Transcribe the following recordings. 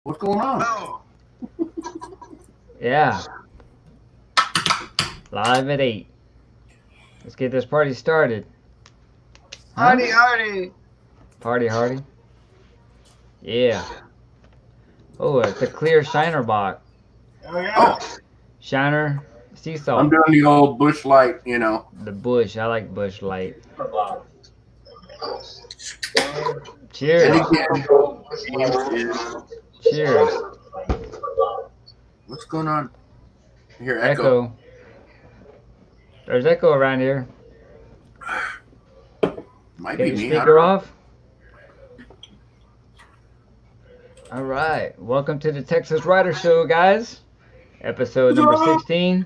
What's going on? Oh, Yeah, live at 8. Let's get this party started. Huh? hardy, hardy. Party hardy. Yeah. Oh, it's a clear shiner box. Oh, yeah. Oh, Shiner sea I'm salt. doing the old bush light, you know. The bush. I like bush light. Cheers. And again, Cheers. what's going on? Here, echo. Echo. There's echo around here. Might Get be your me. I speaker don't know. off. All right. Welcome to the Texas Rider Show, guys. Episode number 16.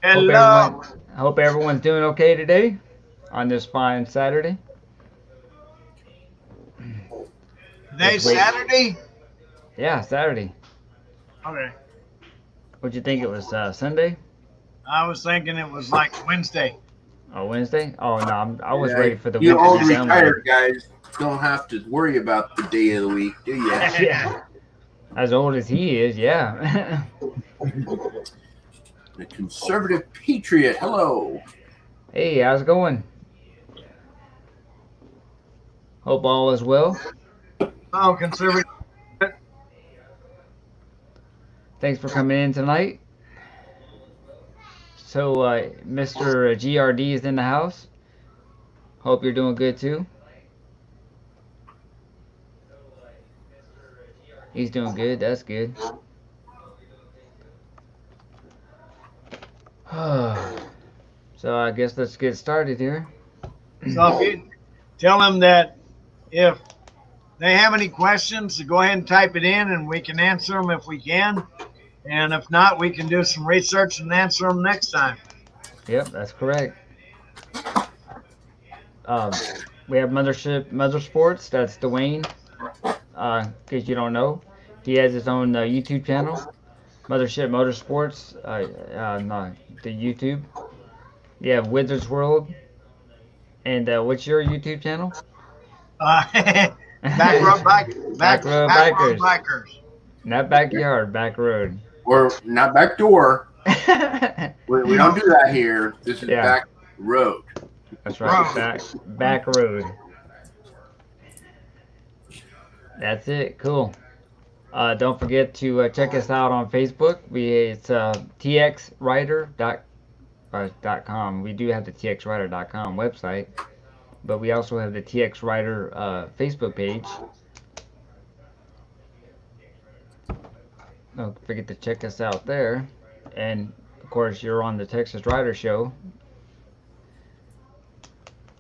Hello. Hope everyone's doing okay today on this fine Saturday. Today's Wait. Saturday? Yeah, Saturday. Okay. What'd you think it was, Sunday? I was thinking it was like Wednesday. Oh, Wednesday? Oh, no, I was Yeah, ready for the you week old to be done with. retired guys don't have to worry about the day of the week, do you? Yeah. As old as he is, yeah. The conservative patriot. Hello. Hey, how's it going? Hope all is well. Oh, conservative. Thanks for coming in tonight. So, Mr. GRD is in the house. Hope you're doing good too. He's doing good. That's good. So I guess let's get started here. So if you tell them that if they have any questions, to go ahead and type it in and we can answer them if we can. And if not, we can do some research and answer them next time. Yep, that's correct. We have Motorsports. That's Dwayne. In case you don't know, he has his own YouTube channel, Mothership Motorsports. No, the YouTube. You have Wizards World. And what's your YouTube channel? Back road bikers. Not backyard, back road. Or not back door. We don't do that here. This is Yeah. back road. That's right, Road. back road. That's it. Cool. Don't forget to check us out on Facebook. It's txrider.com. We do have the txrider.com website, but we also have the TX Rider Facebook page. Don't forget to check us out there. And of course, you're on the Texas Rider Show.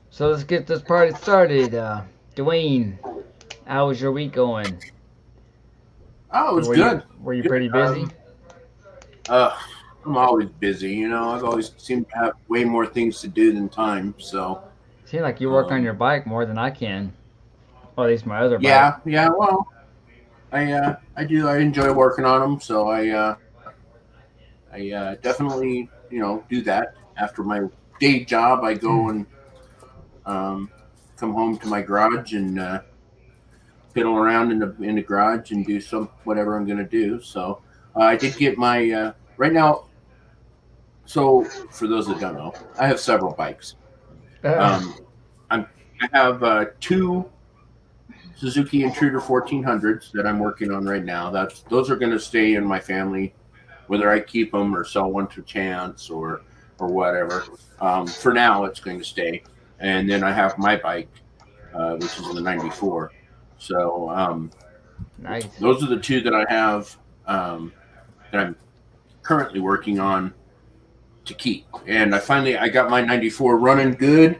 So let's get this party started. Dwayne, how was your week going? Oh, it was Were good. Were you Good. pretty busy? I'm always busy, you know. I've always seem to have way more things to do than time. So Seems like you work on your bike more than I can. Or at least my other bike. yeah. Well, I do. I enjoy working on them. So I definitely do that after my day job. I go and come home to my garage and fiddle around in the garage and do whatever I'm going to do. So I did get my right now. So for those that don't know, I have several bikes. I have two Suzuki Intruder 1400s that I'm working on right now. Those are going to stay in my family, whether I keep them or sell one to chance or whatever. For now, it's going to stay. And then I have my bike, which is the 94. So Nice. those are the two that I have that I'm currently working on to keep. And I got my 94 running good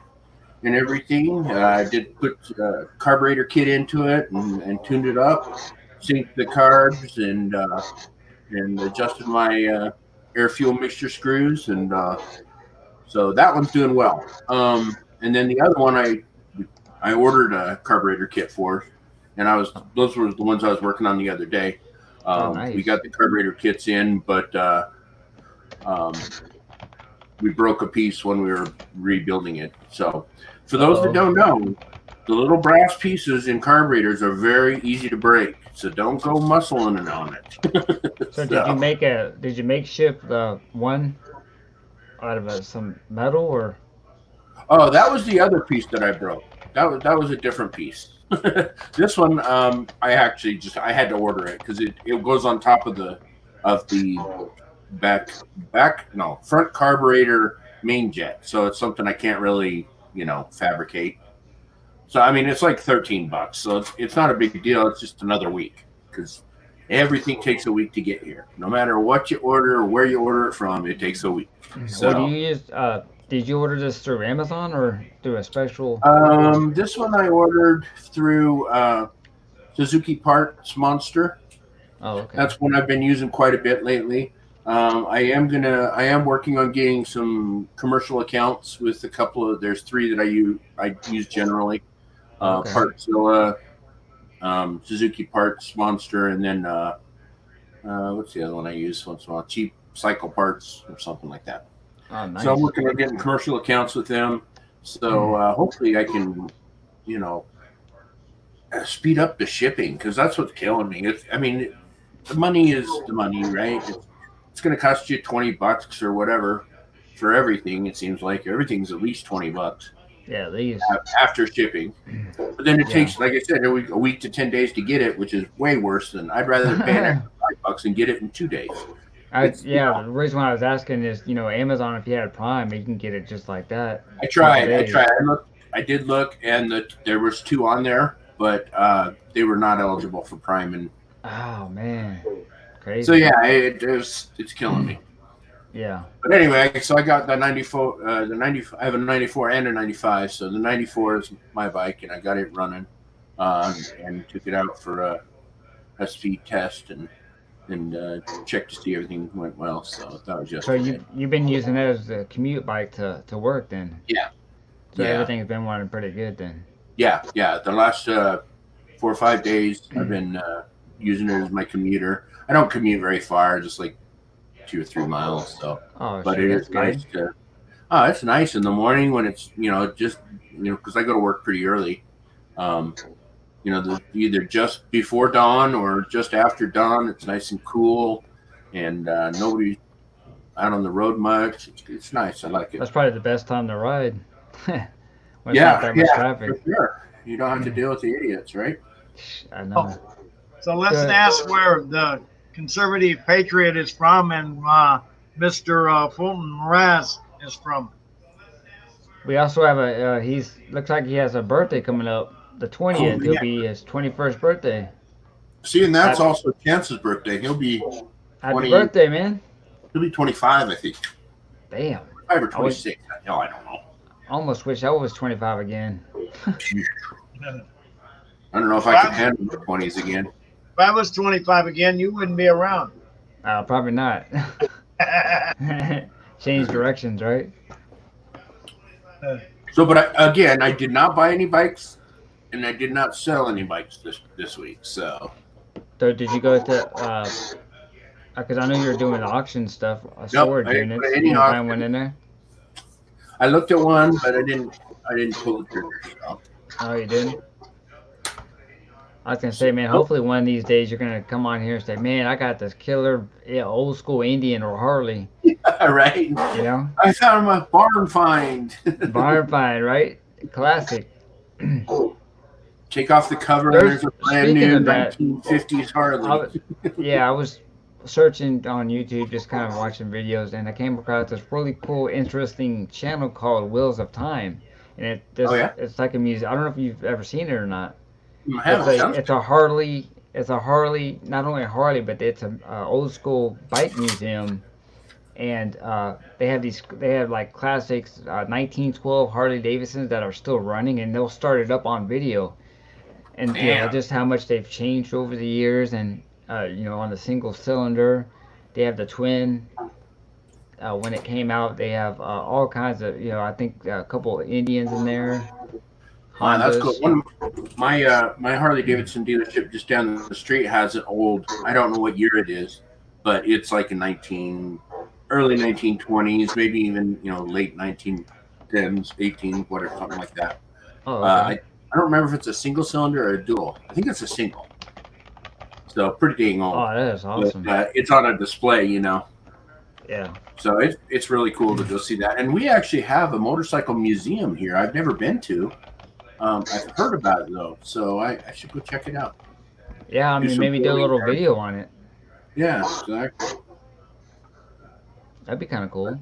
and everything. I did put a carburetor kit into it and tuned it up, synced the carbs, and adjusted my air fuel mixture screws, and so that one's doing well. And then the other one I ordered a carburetor kit for, and those were the ones I was working on the other day. Nice. We got the carburetor kits in, but we broke a piece when we were rebuilding it. So for those that don't know, The little brass pieces in carburetors are very easy to break, so don't go muscling it on it. So did you makeshift one out of some metal or? Oh, that was the other piece that I broke. That was a different piece. This one, I actually I had to order it because it goes on top of the front carburetor main jet. So it's something I can't really fabricate. So I mean, it's like $13. So it's not a big deal. It's just another week because everything takes a week to get here. No matter what you order or where you order it from, it takes a week. So What do you use? Did you order this through Amazon or through a special? this one I ordered through Suzuki Parts Monster. Oh, okay. That's one I've been using quite a bit lately. I am working on getting some commercial accounts with a couple of. There's 3 that I use generally. Okay. Partzilla, Suzuki Parts Monster, and then what's the other one I use once in a while? Cheap Cycle Parts or something like that. Oh, nice. So I'm working on getting commercial accounts with them. So hopefully I can, speed up the shipping because that's what's killing me. The money is the money, right? It's going to cost you $20 or whatever for everything. It seems like everything's at least $20. Yeah, these. After shipping, but then it takes, like I said, a week to 10 days to get it, which is way worse than I'd rather pay an extra $5 and get it in 2 days. The reason why I was asking is, Amazon, if you had Prime, you can get it just like that. I tried. I did look, and there was 2 on there, but they were not eligible for Prime. And oh man, crazy. So yeah, it's killing me. Yeah. But anyway, so I got the 94, I have a 94 and a 95. So the 94 is my bike, and I got it running, and took it out for a speed test and checked to see everything went well. So that was just. So you've been using it as a commute bike to work then? Yeah. So everything's been running pretty good then. Yeah. The last 4 or 5 days, I've been using it as my commuter. I don't commute very far, just like 2 or 3 miles. So, but it is nice to. Oh, it's nice in the morning when it's because I go to work pretty early. Either just before dawn or just after dawn. It's nice and cool, and nobody out on the road much. It's nice. I like it. That's probably the best time to ride. When it's not that much traffic. For sure. You don't have to deal with the idiots, right? I know. So let's ask where the conservative patriot is from and Mr. Fulton Mraz is from. We also have looks like he has a birthday coming up. The 20th, it'll be his 21st birthday. See, and that's also Chance's birthday. He'll be happy birthday, man. He'll be 25, I think. Damn. 25 or 26. I don't know. I almost wish I was 25 again. I don't know if I can handle the 20s again. If I was 25 again, you wouldn't be around. Probably not. Change directions, right? So, but I did not buy any bikes. And I did not sell any bikes this week. So did you go to? Because I know you were doing auction stuff, storage units. Did you find one in there? I looked at one, but I didn't pull the trigger. So. Oh, you didn't? I was gonna say, man. Hopefully, one of these days you're gonna come on here and say, "Man, I got this killer, old school Indian or Harley." Yeah, right. I found my barn find. Barn find, right? Classic. Take off the cover. There's a brand new 1950s Harley. I was searching on YouTube, just kind of watching videos, and I came across this really cool, interesting channel called Wheels of Time, and it's like a museum. I don't know if you've ever seen it or not. It's a Harley. It's a Harley. Not only a Harley, but it's an old school bike museum, and they have like classics, 1912 Harley Davidsons that are still running, and they'll start it up on video. And just how much they've changed over the years, and on the single cylinder, they have the twin. When it came out, they have all kinds of I think a couple of Indians in there. Wow, that's cool. My Harley Davidson dealership just down the street has an old. I don't know what year it is, but it's like early 1920s, maybe even late 1910s, 18, whatever, something like that. Oh, okay. I don't remember if it's a single cylinder or a dual. I think it's a single. So pretty dang old. Oh, that is awesome. But, it's on a display, Yeah. So it's really cool to go see that. And we actually have a motorcycle museum here. I've never been to. I've heard about it though, so I should go check it out. Yeah, I mean, maybe do a little video on it. Yeah, exactly. That'd be kind of cool.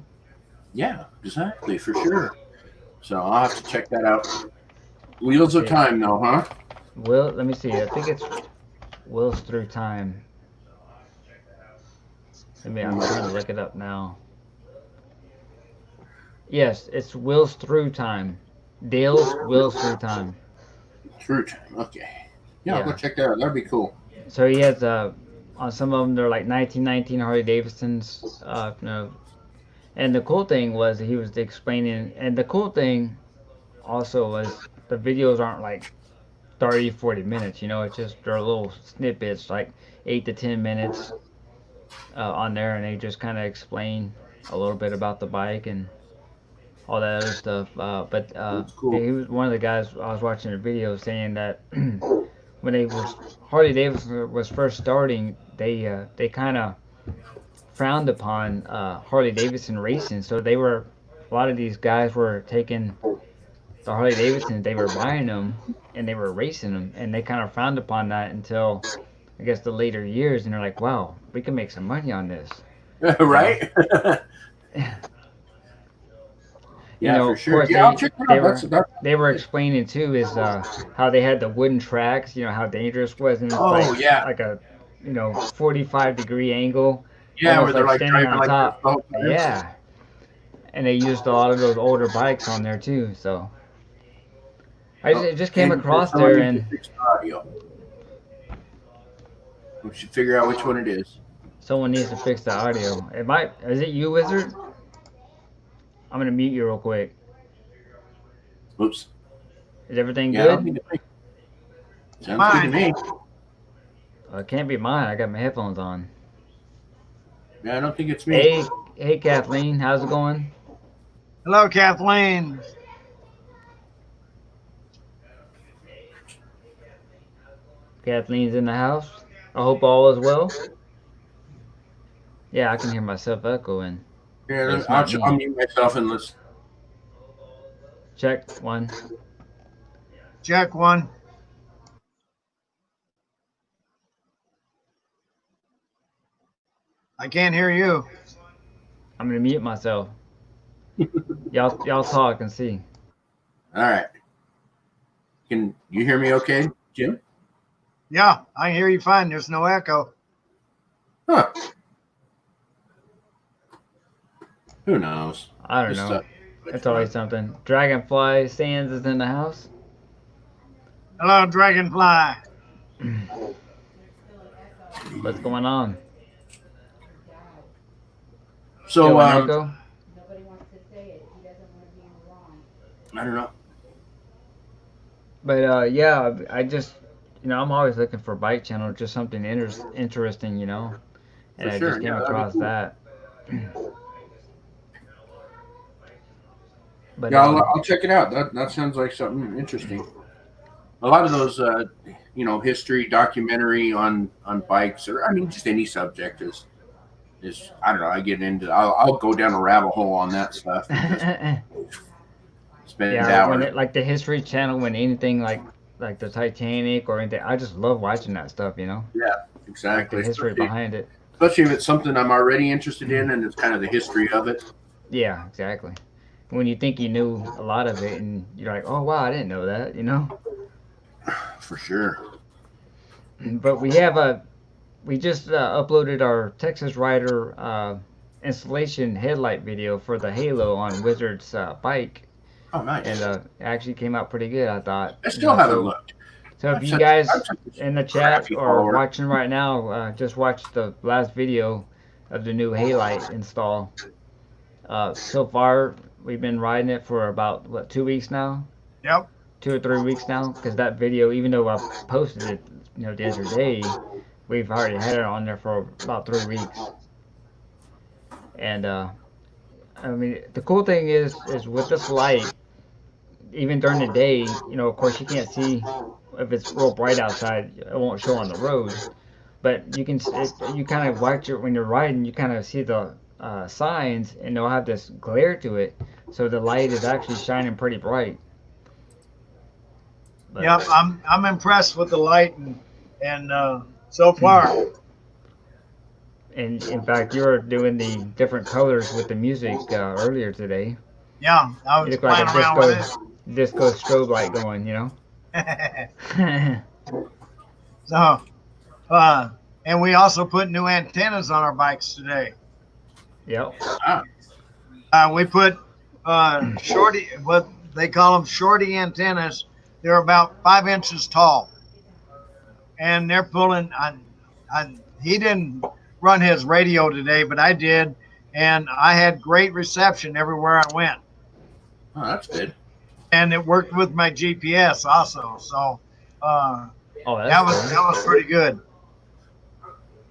Yeah, exactly, for sure. So I'll have to check that out. Wheels of Time, though, huh? Let me see. I think it's Wheels Through Time. I'm trying to look it up now. Yes, it's Wheels Through Time. Dale's Wheels Through Time. Through Time, okay. Yeah, I'll go check that out. That'd be cool. So he has on some of them they're like 1919 Harley Davidsons. And the cool thing was he was explaining, and the cool thing also was the videos aren't like 30, 40 minutes. It's just they're little snippets, like 8 to 10 minutes on there, and they just kind of explain a little bit about the bike and all that other stuff. But cool. he was one of the guys I was watching a video saying that when Harley Davidson was first starting, they kind of frowned upon Harley Davidson racing. So a lot of these guys were taking the Harley Davidsons, they were buying them and they were racing them, and they kind of frowned upon that until I guess the later years, and they're like, wow, we can make some money on this. Right? Yeah, for sure. Of course, they were explaining too is how they had the wooden tracks, how dangerous it was, and like a 45-degree angle. Yeah, where they're like standing driving on top. Yeah. And they used a lot of those older bikes on there too, so I just came across there and we should figure out which one it is. Someone needs to fix the audio. Is it you, Wizard? I'm gonna mute you real quick. Oops. Is everything good? Sounds good to me. It can't be mine. I got my headphones on. Yeah, I don't think it's me. Hey, Kathleen, how's it going? Hello, Kathleen. Kathleen's in the house. I hope all is well. Yeah, I can hear myself echoing. Yeah, I'll mute myself and listen. Check one. Check one. I can't hear you. I'm gonna mute myself. Y'all talk and see. All right. Can you hear me okay, Jim? Yeah, I hear you fine. There's no echo. Huh. Who knows? I don't know. It's always something. Dragonfly Sands is in the house. Hello, Dragonfly. What's going on? So, I don't know. But yeah, I just I'm always looking for bike channel, just something interesting, and I just came across that. But yeah, I'll check it out. That sounds like something interesting. A lot of those, history documentary on bikes, or just any subject is I don't know. I get into. I'll go down a rabbit hole on that stuff. Spend hours. Like the History Channel, when anything like the Titanic or anything, I just love watching that stuff. Yeah, exactly. Like the history behind it. Especially if it's something I'm already interested in, and it's kind of the history of it. Yeah, exactly. When you think you knew a lot of it, and you're like, oh wow, I didn't know that. For sure. But we just uploaded our Texas Rider installation headlight video for the Halo on Wizard's bike. Oh, nice. And it actually came out pretty good, I thought. I still haven't looked. So if you guys in the chat or watching right now, just watch the last video of the new Halite install. So far, we've been riding it for about, 2 weeks now? Yep. 2 or 3 weeks now, because that video, even though I posted it, the other day, we've already had it on there for about 3 weeks. And the cool thing is with this light, even during the day, of course you can't see if it's real bright outside. It won't show on the road, but you kind of watch it when you're riding. You kind of see the signs, and they'll have this glare to it, so the light is actually shining pretty bright. But, Yep, I'm impressed with the light and so far. And in fact, you were doing the different colors with the music earlier today. Yeah, I It was looked like playing around with disco strobe light going, it. So, and we also put new antennas on our bikes today. Yep. We put shorty, what they call them, shorty antennas. They're about 5 inches tall, and they're pulling. He didn't run his radio today, but I did, and I had great reception everywhere I went. Oh, that's good. And it worked with my GPS also, so Oh, that was pretty good.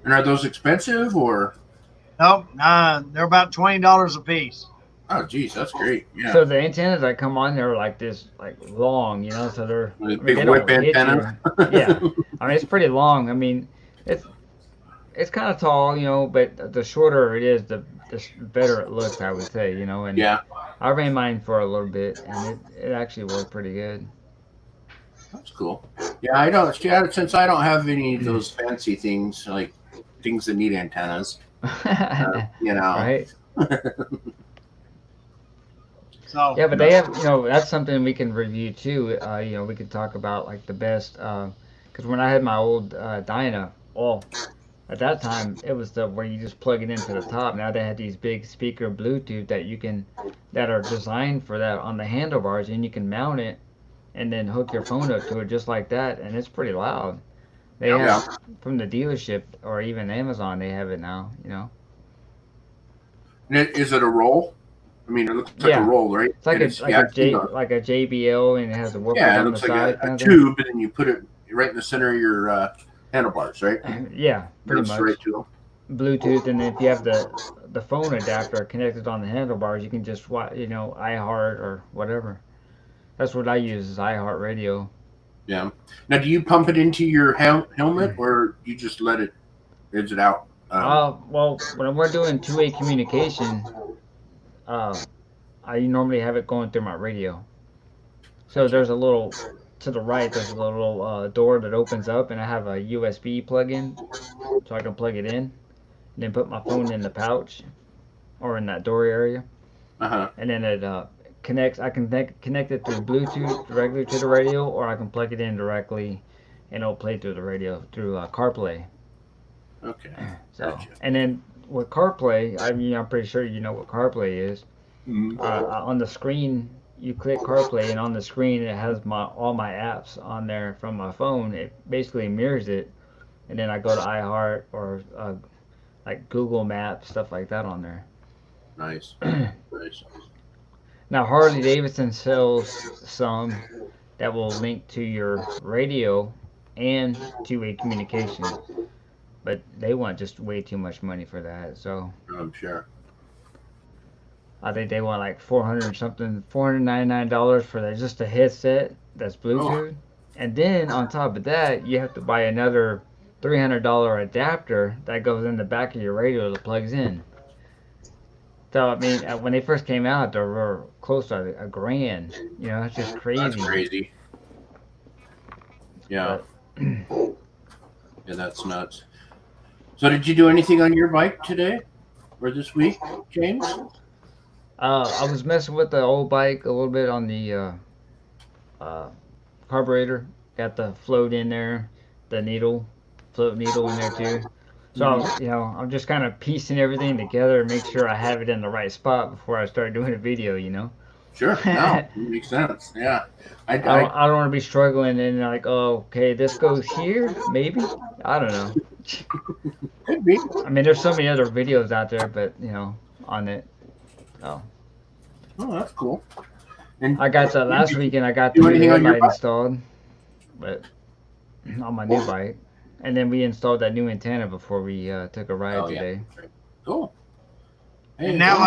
And are those expensive or? Nope, they're about $20 a piece. Oh, geez, that's great. Yeah. So the antennas that come on there are like this, like long, so they're Big they don't whip hit you. antenna. Yeah, I mean it's pretty long. I mean it's kind of tall, but the shorter it is, the better it looks, I would say, And Yeah, I ran mine for a little bit, and it actually worked pretty good. that's cool. Yeah, I don't. Yeah, since I don't have any of those fancy things, like things that need antennas, Right? So Yeah, but they have, that's something we can review too. We could talk about like the best, because when I had my old Dyna, at that time it was where you just plug it into the top. Now they have these big speaker Bluetooth that are designed for that on the handlebars, and you can mount it and then hook your phone up to it just like that, and it's pretty loud. They have from the dealership or even Amazon, they have it now. Is it a roll? I mean, it looks like a roll, right? It's like And like a JBL, and it has a woofer yeah, it on the looks side. like a tube, and then you put it right in the center of your handlebars, right? Yeah, pretty Goes much. straight to 'em. Bluetooth, and if you have the phone adapter connected on the handlebars, you can just iHeart or whatever. That's what I use, is iHeart Radio. Yeah. Now, do you pump it into your helmet, or you just let it exit out? Well, when we're doing two-way communication, I normally have it going through my radio. So there's a little to the right. There's a little door that opens up, and I have a USB plug-in, so I can plug it in, and then put my phone in the pouch, or in that door area, and then it connects. I can connect it through Bluetooth directly to the radio, or I can plug it in directly, and it'll play through the radio through CarPlay. Okay. So, Gotcha. and then with CarPlay, I'm pretty sure you know what CarPlay is. Mhm. On the screen, you click CarPlay, and on the screen it has all my apps on there from my phone. It basically mirrors it, and then I go to iHeart or like Google Maps, stuff like that on there. Nice. Nice. Now Harley Davidson sells some that will link to your radio and two-way communication, but they want just way too much money for that. So I'm sure. I think they want like $499 for just a headset that's Bluetooth, and then on top of that, you have to buy another $300 adapter that goes in the back of your radio that plugs in. So I mean, when they first came out, they were close to $1,000. It's just crazy. That's crazy. Yeah. But, Yeah, that's nuts. So, did you do anything on your bike today or this week, James? I was messing with the old bike a little bit on the carburetor. Got the float in there, the float needle in there too. So I'm just kind of piecing everything together and make sure I have it in the right spot before I start doing a video. Sure. No, it makes sense. Yeah. I don't want to be struggling and like, oh, okay, this goes here, maybe. I don't know. Could be. I mean, there's so many other videos out there, but on it. Oh, that's cool. And I got that last weekend. I got the do anything on your headlight bike? installed, but on my new bike, and then we installed that new antenna before we took a ride today. Cool. Hey, And that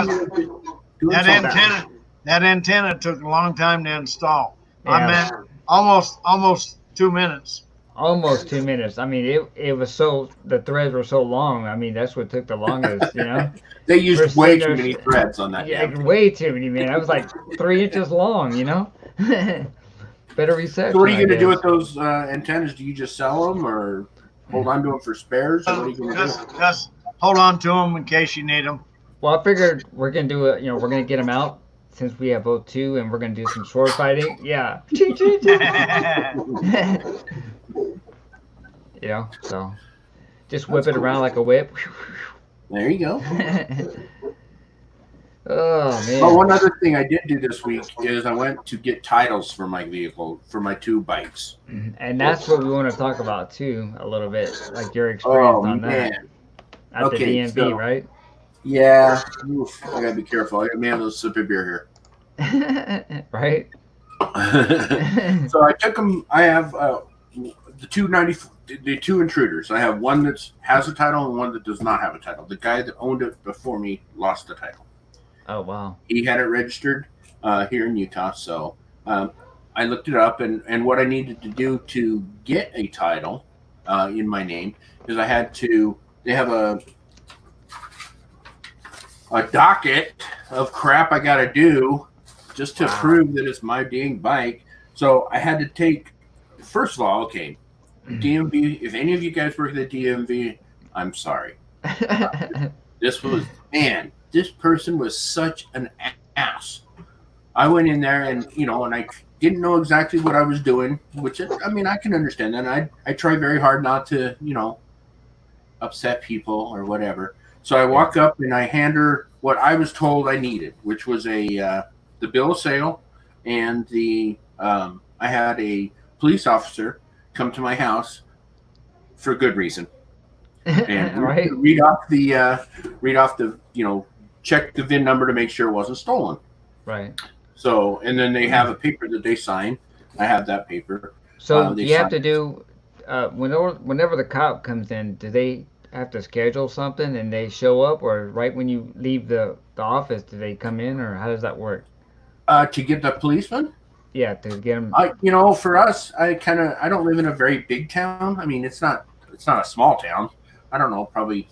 That antenna took a long time to install. I Yeah. meant almost 2 minutes. Almost 2 minutes. I mean, it was so, the threads were so long. I mean, that's what took the longest, you know? They We're used way sitting too there, many threads on that yeah, damn thing. way too many, man. I was like 3 inches long, you know? Better reception, So what are you I going to do guess. with those antennas? Do you just sell them or hold on to them for spares? Or what are you going to do? Just hold on to them in case you need them. Well, I figured we're gonna do it. You know, we're gonna get them out since we have both two, and we're gonna do some sword fighting. Yeah. You know, so just whip That's it cool. around like a whip. There you go. Oh man. Oh, one other thing I did do this week is I went to get titles for my vehicle, for my 2 bikes. And that's what we want to talk about too, a little bit, like your experience Oh, on that man. at Okay, the DMV, so- right? Yeah. Oof, I got to be careful. I got to have a sip of beer Right. here. So I took them. I have the 2 intruders. I have one that has a title and one that does not have a title. The guy that owned it before me lost the title. Oh wow. He had it registered here in Utah. So I looked it up, and what I needed to do to get a title in my name is I had to. They have a docket of crap I got to do just to prove that it's my dang bike. So I had to take. First of all, okay, DMV. If any of you guys work at the DMV, I'm sorry. This was, man, this person was such an ass. I went in there and I didn't know exactly what I was doing, which, I mean, I can understand that. I try very hard not to, upset people or whatever. So I walk up and I hand her what I was told I needed, which was the bill of sale, and I had a police officer come to my house for good reason. And Right. read off the check the VIN number to make sure it wasn't stolen. Right. So, and then they have a paper that they sign. I have that paper. So They you have sign- to do whenever the cop comes in, do they have to schedule something and they show up, or right when you leave the office, do they come in, or how does that work? to get the policeman. Yeah, to get them. For us, I don't live in a very big town. I mean, it's not a small town. I don't know, probably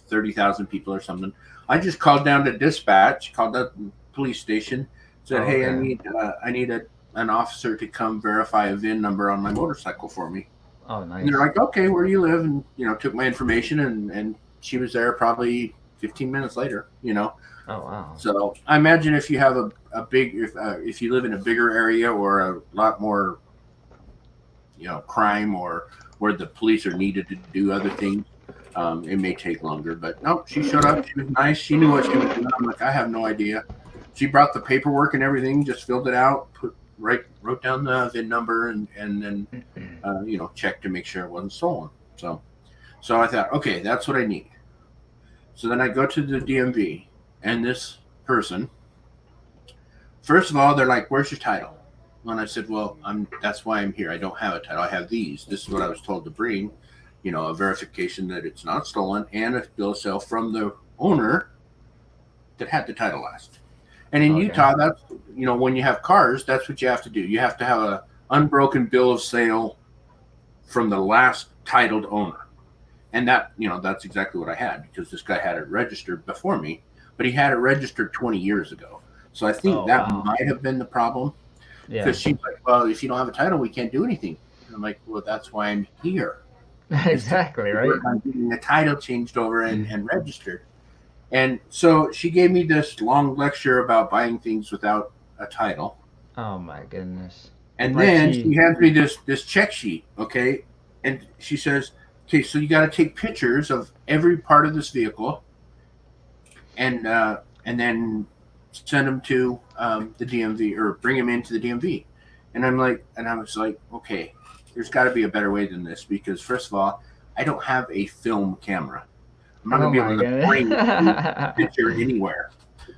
30,000 people or something. I just called down to dispatch, called the police station, said, "Hey, I need an officer to come verify a VIN number on my motorcycle for me." Oh, nice. And they're like, "Okay, where do you live?" And took my information, and she was there probably 15 minutes later. Oh, wow. So I imagine if you have a big, if you live in a bigger area or a lot more, crime, or where the police are needed to do other things, it may take longer. But no, she showed up. She was nice. She knew what she was doing. I'm like, I have no idea. She brought the paperwork and everything, just filled it out, wrote down the VIN number, and then checked to make sure it wasn't stolen. So I thought, okay, that's what I need. So then I go to the DMV, and this person, first of all, they're like, "Where's your title?" And I said, "Well, that's why I'm here. I don't have a title. I have these. This is what I was told to bring, a verification that it's not stolen, and a bill of sale from the owner that had the title last." And in Utah, that's, when you have cars, that's what you have to do. You have to have a unbroken bill of sale from the last titled owner. And that, that's exactly what I had, because this guy had it registered before me, but he had it registered 20 years ago. So I think might have been the problem. Yeah. Because she's like, "Well, if you don't have a title, we can't do anything." And I'm like, "Well, that's why I'm here." Exactly, right? I'm getting the title changed over and registered. And so she gave me this long lecture about buying things without a title. Oh my goodness. And Like then she- she hands me this check sheet, okay? And she says, "Okay, so you got to take pictures of every part of this vehicle, and then send them to the DMV, or bring them into the DMV." And I was like, okay, there's got to be a better way than this, because first of all, I don't have a film camera. I'm not going to be able to bring a picture anywhere.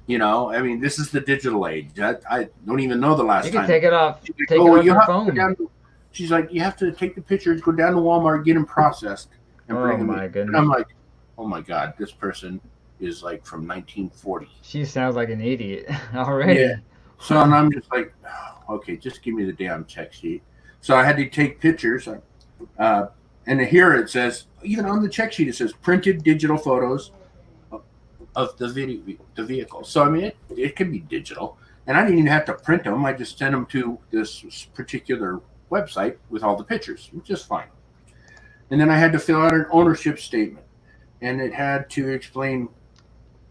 I mean, this is the digital age. I don't even know the last You time. can take it off. She's like, Take "Oh, it off you your have to go phone. down to-" She's like, "You have to take the pictures, go down to Walmart, get them processed, and bring Oh them my in." goodness. And I'm like, "Oh my God, this person is like from 1940." She sounds like an idiot already. Yeah. So and I'm just like, okay, just give me the damn check sheet. So I had to take pictures, and here it says, even on the check sheet, it says printed digital photos of the vehicle. So I mean, it can be digital, and I didn't even have to print them. I just sent them to this particular website with all the pictures, which is fine. And then I had to fill out an ownership statement, and it had to explain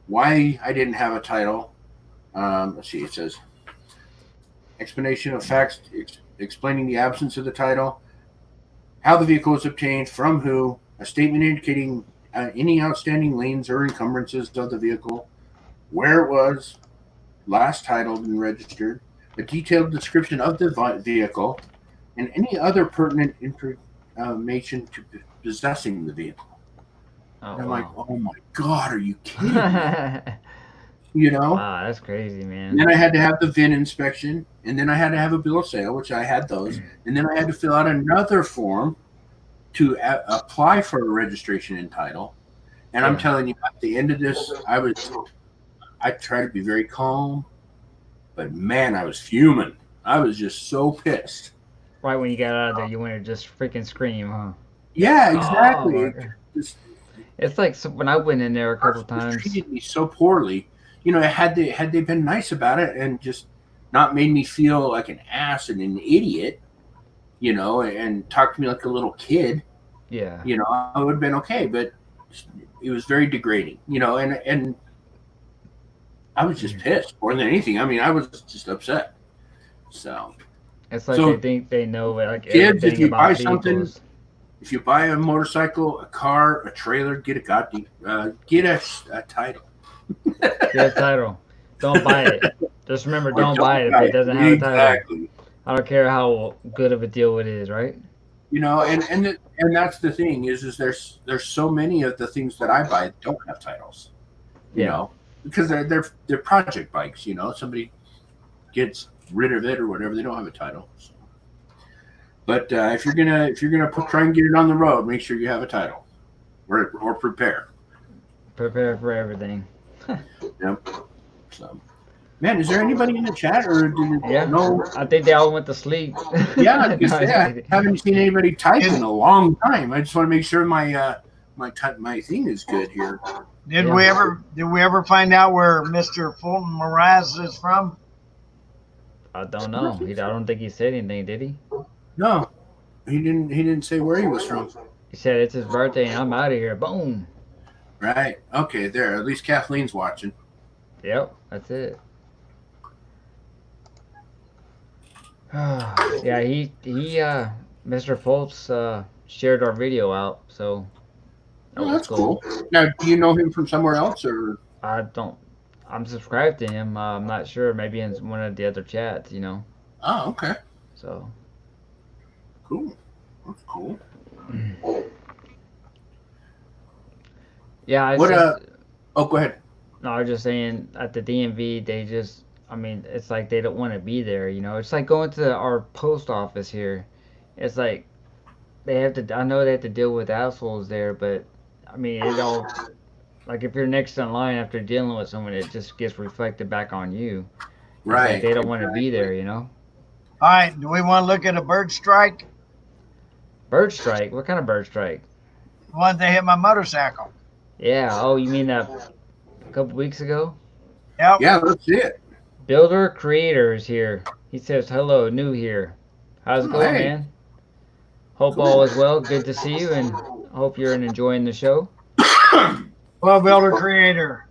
why I didn't have a title. Let's see, it says explanation of facts explaining the absence of the title, how the vehicle was obtained, from who, a statement indicating any outstanding liens or encumbrances of the vehicle, where it was last titled and registered, a detailed description of the vehicle, and any other pertinent information to possessing the vehicle. Oh, And I'm wow. like, oh my God, are you kidding me? You know? Wow, that's crazy, And man. then I had to have the VIN inspection, and then I had to have a bill of sale, which I had those, and then I had to fill out another form to apply for a registration and title. And I'm Yeah. telling you, at the end of this, I tried to be very calm, but man, I was fuming. I was just so pissed. Right when you got out of there, you wanted to just freaking scream, huh? Yeah, Oh, exactly. my It God. just It's like when I went in there a couple times. treated me so poorly. You know, had they been nice about it and just not made me feel like an ass and an idiot, you know, and talked to me like a little kid, Yeah. you know, I would have been okay. But it was very degrading, you know, and I was just pissed more than anything. I mean, I was just upset. So, It's like So, they think they know like kids, if everything you about buy something, vehicles. if you buy a motorcycle, a car, a trailer, get a title. Get a title. Don't buy it. Just remember, Or don't buy it if it doesn't have a title. Exactly. I don't care how good of a deal it is, right? You know, and that's the thing is there's so many of the things that I buy that don't have titles. You Yeah. know, because they're project bikes. You know, somebody gets rid of it or whatever, they don't have a title. So. But if you're gonna try and get it on the road, make sure you have a title, or prepare. Prepare for everything. Yep. So, man, is there anybody in the chat or did you Yeah. know? I think they all went to sleep. Yeah, I was No, gonna say, I haven't seen anybody type in a long time. I just want to make sure my my thing is good here. Did Yeah. we ever find out where Mr. Fulton Mraz is from? I don't know. I don't think he said anything, did he? No, he didn't. He didn't say where he was from. He said it's his birthday and I'm out of here. Boom. Right. Okay. There. At least Kathleen's watching. Yep, that's it. Yeah, he Mr. Fultz shared our video out, so that Oh, was that's cool. Now, do you know him from somewhere else, or? I don't. I'm subscribed to him. I'm not sure. Maybe in one of the other chats, you know. Oh, okay. So Cool. That's cool. yeah, it's What? just, Oh, go ahead. no, I was just saying at the DMV, they just. I mean, it's like they don't want to be there, you know. It's like going to our post office here. It's like they have to. I know they have to deal with assholes there, but I mean, it all. Like if you're next in line after dealing with someone, it just gets reflected back on you. It's Right. like they don't want to be there, you know. All right, do we want to look at a bird strike? Bird strike? What kind of bird strike? The one that hit my motorcycle. Yeah. Oh, you mean that a couple weeks ago? Yep. Yeah, that's it. Builder Creator is here. He says hello, new here. How's it Oh, going, hey. man? Hope all is well. Good to see you, and hope you're enjoying the show. Well, Builder Creator,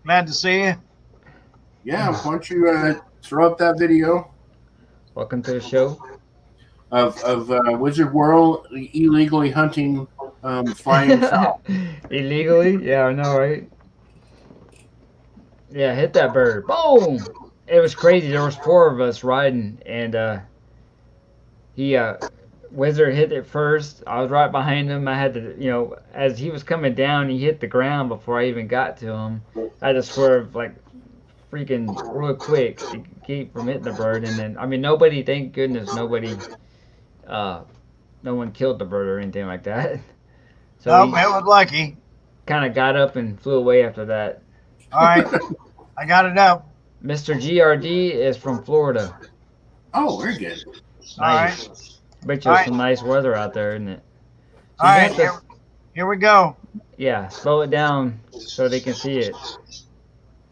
glad to see you. Yeah. Why don't you throw up that video Welcome to the show. of Wizard World illegally hunting flying fowl? Illegally? Yeah, I know, right? Yeah, hit that bird. Boom! It was crazy. There was 4 of us riding, and he Wizard hit it first. I was right behind him. I had to, you know, as he was coming down, he hit the ground before I even got to him. I had to swerve like freaking real quick to keep from hitting the bird. And then, I mean, nobody, thank goodness, nobody, no one killed the bird or anything like that. So Oh, he it was lucky. kind of got up and flew away after that. All right, I got it up. Mr. GRD is from Florida. Oh, very good. All right. Nice. Bet you All it's right. some nice weather out there, isn't it? So All you right. have to, Here we go. yeah, slow it down so they can see it.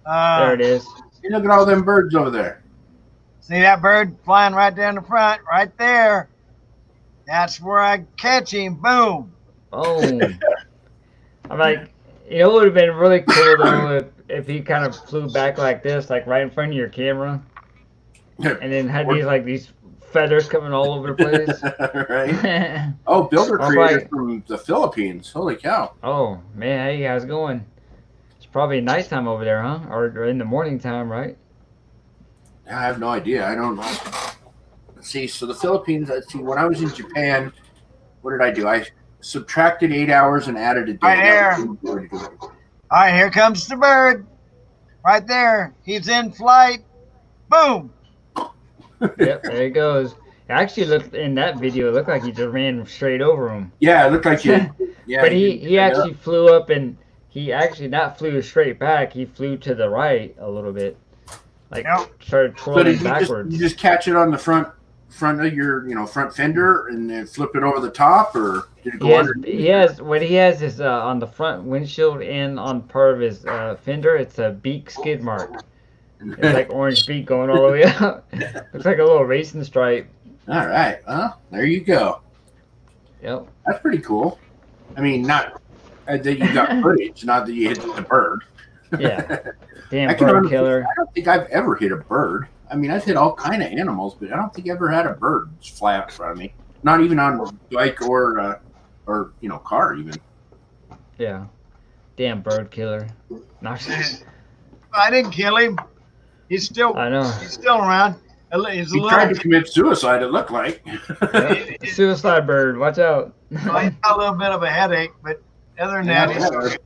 There Uh, it is. Hey, look at all them birds over there. see that bird flying right there in the front, right there. That's where I catch him. Boom. Boom. I'm like, you know, it would have been really cool though if he kind of flew back like this, like right in front of your camera, and then had these feathers coming all over the place. Right? Oh, builder All creator right. from the Philippines. Holy cow. Oh man, how you guys going? It's probably nighttime over there, huh? Or in the morning time, right? I have no idea. I don't know. Let's see. So the Philippines, let's see. When I was in Japan, what did I do? I subtracted 8 hours and added a day. Right here. That was All right, here comes the bird. Right there. He's in flight. Boom. Yep, there he goes. It actually looked in that video. It looked like he just ran straight over him. Yeah, it looked like you. Yeah, But you he actually flew up and he actually not flew straight back. He flew to the right a little bit, like Yep. started So twirling did backwards. you just catch it on the front of your front fender and then flip it over the top, or did it go under? What he has is on the front windshield and on part of his fender. It's a beak skid mark. It's like orange beak going all the way up. Looks like a little racing stripe. All right. Well, there you go. Yep. That's pretty cool. I mean, not that you got footage, not that you hit the bird. Yeah. Damn I can bird honestly- killer. I don't think I've ever hit a bird. I mean, I've hit all kind of animals, but I don't think I've ever had a bird just fly out in front of me. Not even on a bike or car even. Yeah. Damn bird killer. Not I didn't kill him. He's still I know. around. He's a He tried to little. commit suicide. It looked like. Yep. Suicide bird. Watch out. He's got a little bit of a headache, but other than that, he's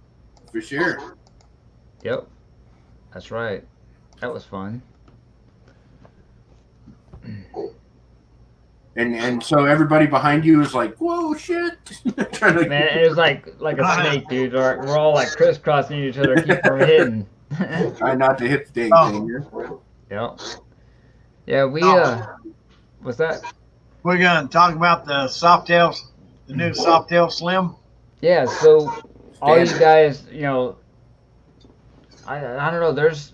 For sure. Yep. That's right. That was fun. And so everybody behind you is like, "Whoa, shit!" Trying to Man, it was like a snake, dude. We're all like crisscrossing each other, keep from hitting. try not to hit the dang Oh. thing here. Yep. Yeah, we what's that? we're gonna talk about the Softails, the new Softail Slim. Yeah, so all you Standard. guys, I don't know. There's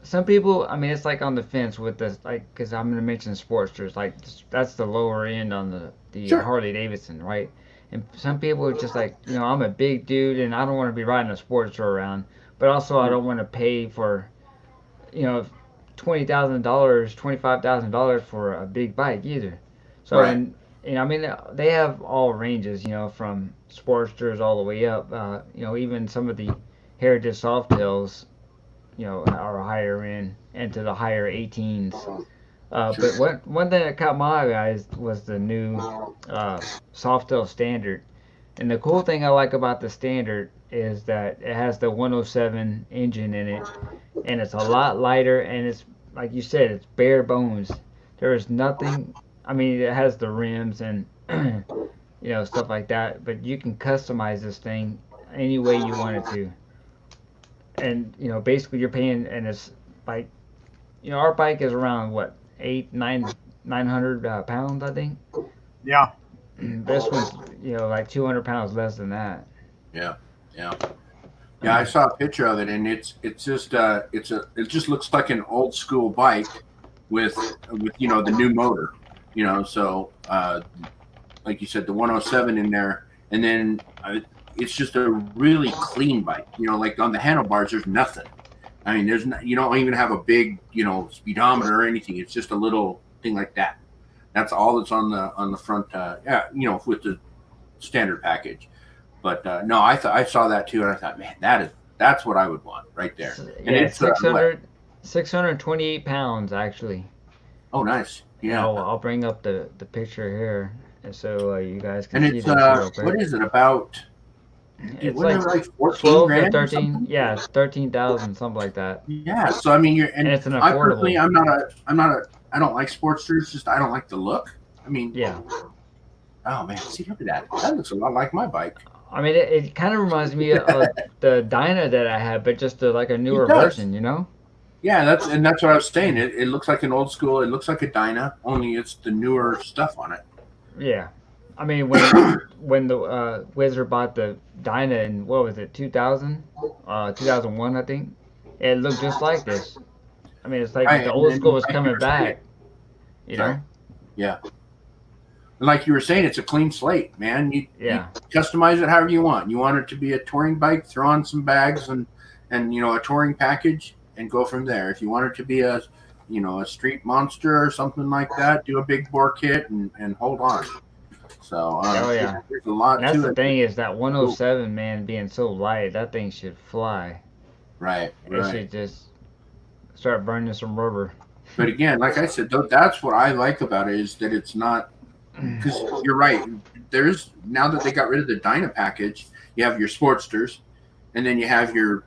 some people. I mean, it's like on the fence with this, like, because I'm gonna mention Sportsters. Like, that's the lower end on the Sure. Harley Davidson, right? And some people are just like, I'm a big dude and I don't want to be riding a Sportster around, but also I don't want to pay for, $20,000, $25,000 for a big bike either. So, Right. and I mean, they have all ranges, from Sportsters all the way up. Even some of the Heritage Softails, are higher end and to the higher 18s. But one thing that caught my eye was the new Softail Standard. And the cool thing I like about the Standard is that it has the 107 engine in it, and it's a lot lighter, and it's, like you said, it's bare bones. There is nothing, I mean, it has the rims and, stuff like that, but you can customize this thing any way you want it to. And, basically you're paying, and it's like, our bike is around, what, 900 pounds, I think. Yeah. This one's, like 200 pounds less than that. Yeah. I saw a picture of it, and it just looks like an old school bike with the new motor. So like you said, the 107 in there, and then it's just a really clean bike. Like on the handlebars, there's nothing. I mean, you don't even have a big speedometer or anything. It's just a little thing like that. That's all that's on the front. With the standard package. But no, I saw that too, and I thought, man, that's what I would want right there. And Yeah, it's 628 pounds actually. Oh, nice. Yeah. I'll bring up the picture here, and so you guys can And see it's this real quick. what is it about? It's Wasn't like it like 14 12 to grand or 13. something? Yeah, 13,000, something like that. Yeah. So I mean, And it's an I personally, affordable. I don't like Sportsters. Just I don't like the look. I mean, Yeah. Oh man, see, look at that. That looks a lot like my bike. I mean, it kind of reminds me of the Dyna that I had, but just like a newer It does. version, Yeah, that's what I was saying. It looks like an old school. It looks like a Dyna, only it's the newer stuff on it. Yeah, I mean when the Wizard bought the Dyna in what was it 2000, 2001 I think, it looked just like this. I mean it's like Right, the and old school then was like you coming were saying, back, you sorry, know. yeah, and like you were saying, it's a clean slate, man. You Yeah, customize it however you want. You want it to be a touring bike, throw on some bags and a touring package, and go from there. If you want it to be a street monster or something like that, do a big bore kit and hold on. So oh yeah. there's a lot And that's to the it. thing is that Cool. 107 man being so light, that thing should fly. Right, It right. should just start burning some rubber. But again, like I said, though, that's what I like about it is that it's not because you're right. There's now that they got rid of the Dyna package, you have your Sportsters, and then you have your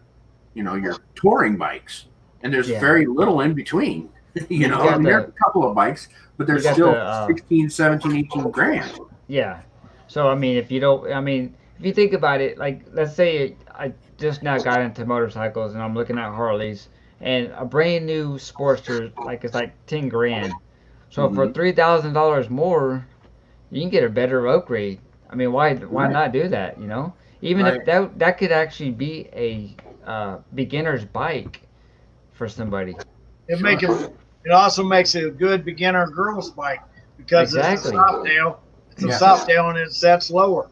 touring bikes, and there's Yeah. very little in between. You I got mean, there's the a couple of bikes, but you there's got still the 16, 17, 18 grand. yeah. So I mean, if you don't, I mean, if you think about it, like let's say I just now got into motorcycles and I'm looking at Harleys, and a brand new Sportster like it's like 10 grand. So for Hmm. $3,000 more, you can get a better upgrade. I mean, why Right, not do that? Even right. if that could actually be a beginner's bike for somebody. It Sure. make it. It also makes it a good beginner girls bike because it's a Exactly. soft tail. It's a Yeah, soft tail and it sets lower.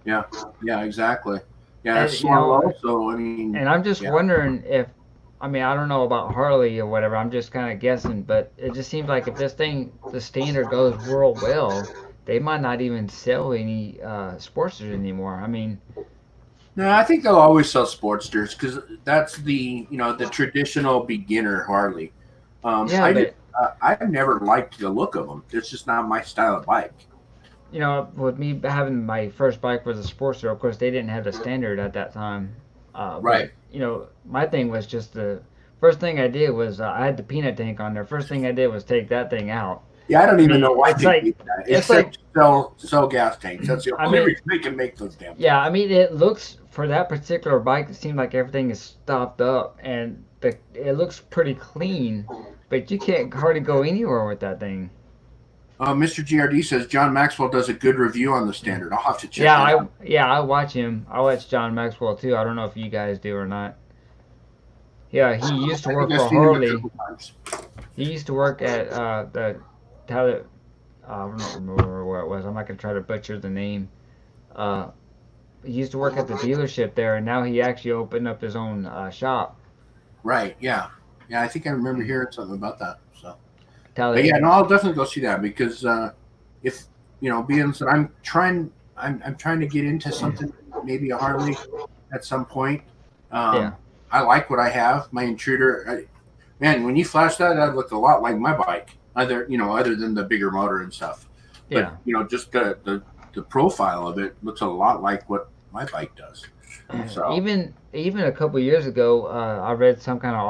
yeah, yeah, exactly. Yeah, And it's swung low, so I mean, and I'm just yeah. wondering if, I mean, I don't know about Harley or whatever. I'm just kind of guessing, but it just seems like if this thing, the standard goes real well, they might not even sell any Sportsters anymore. I mean, No, I think they'll always sell Sportsters because that's the traditional beginner Harley. yeah, but I've never liked the look of them. It's just not my style of bike. with me having my first bike was a Sportster, of course they didn't have the standard at that time. But Right. my thing was just the first thing I did was I had the peanut tank on there. First thing I did was take that thing out. Yeah, I don't I even mean, know why it's they like do that. it's Except like sell gas tanks. That's the I only mean, reason they can make those damn things. yeah, I mean, it looks for that particular bike. It seems like everything is stopped up, and it looks pretty clean. But you can't hardly go anywhere with that thing. Mr. GRD says John Maxwell does a good review on the standard. I'll have to check Yeah, that out. I watch him. I watch John Maxwell too. I don't know if you guys do or not. Yeah, he used to I think work I've for seen him a Harley. couple times. He used to work at the Tyler. I don't remember where it was. I'm not gonna try to butcher the name. Uh, he used to work at the dealership there, and now he actually opened up his own shop. Right. Yeah. Yeah. I think I remember hearing something about that. So. Tyler. But yeah, no, I'll definitely go see that because if being that I'm trying to get into something, maybe a Harley at some point. Yeah. I like what I have. My Intruder, man, when you flash that looked a lot like my bike. Other than the bigger motor and stuff. Yeah. But just the profile of it looks a lot like what my bike does. So Even a couple years ago, I read some kind of